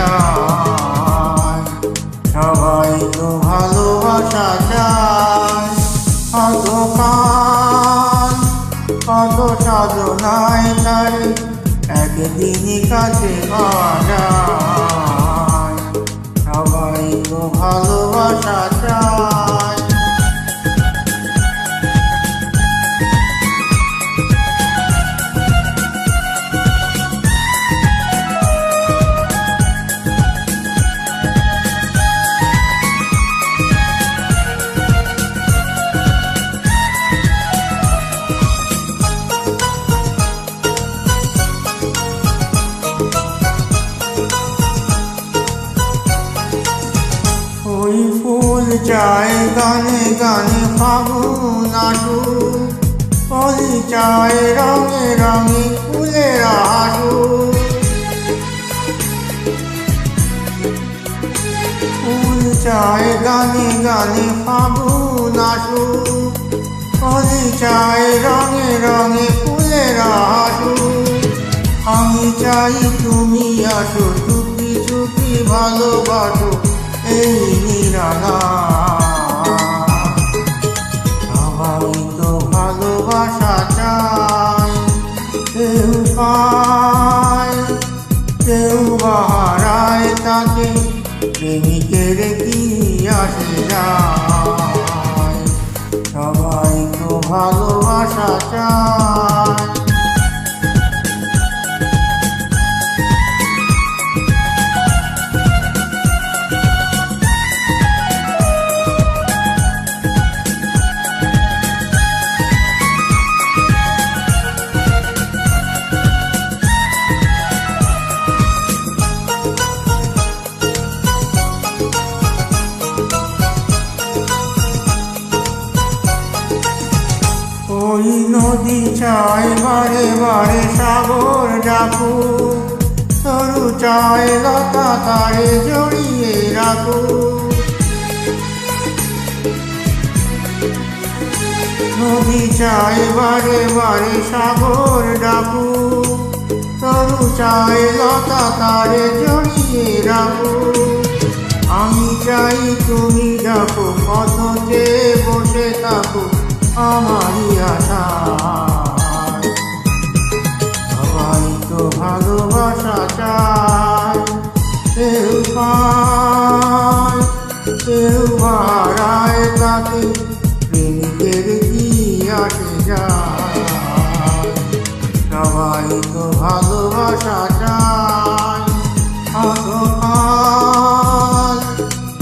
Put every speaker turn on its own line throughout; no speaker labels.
যায়। সবাই তো ভালোবাসা চায়, কত সাধনায় তাই একদিনই কাছে পাওয়া যায়। সবাই তো ভালোবাসা চায়। ওই ফুল চায় গানে গানে ফাগুন আসুক, কলি চায় রঙে রঙে ফুলের আসুক। ফুল চায় গানে গানে ফাগুন আসুক, কলি চায় রঙে রঙে ফুলের আসুক। আমি চাই তুমি আসো, চুপি চুপি ভালোবাসো এই নিরালা। সবাই তো ভালোবাসা চায়, কেউ পায় কেউ বাহারায় তাকে, প্রেমিকের কি আসে যায়। সবাই তো ভালোবাসা চায়। ওই নদী চায় বারে বারে সাগর ডাকুক, তরু চায় লতা তারে জড়িয়ে রাখুক। নদী চায় বারে বারে সাগর ডাকুক, তরু চায় লতা তারে জড়িয়ে রাখুক। আমি চাই তুমি ডাকো, কত যে বসে থাকো আমারই আশা। সবাই তো ভালোবাসা চায়, কেউ পায় কেউ হারায় তাকে, প্রেমিকের কি আসে যায়। সবাই তো ভালোবাসা চায়,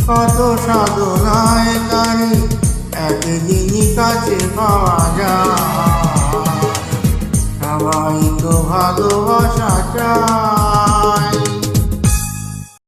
কত সাধনায় তারে একদিনই কাছে পাওয়া যায়। সবাই তো ভালোবাসা চায়।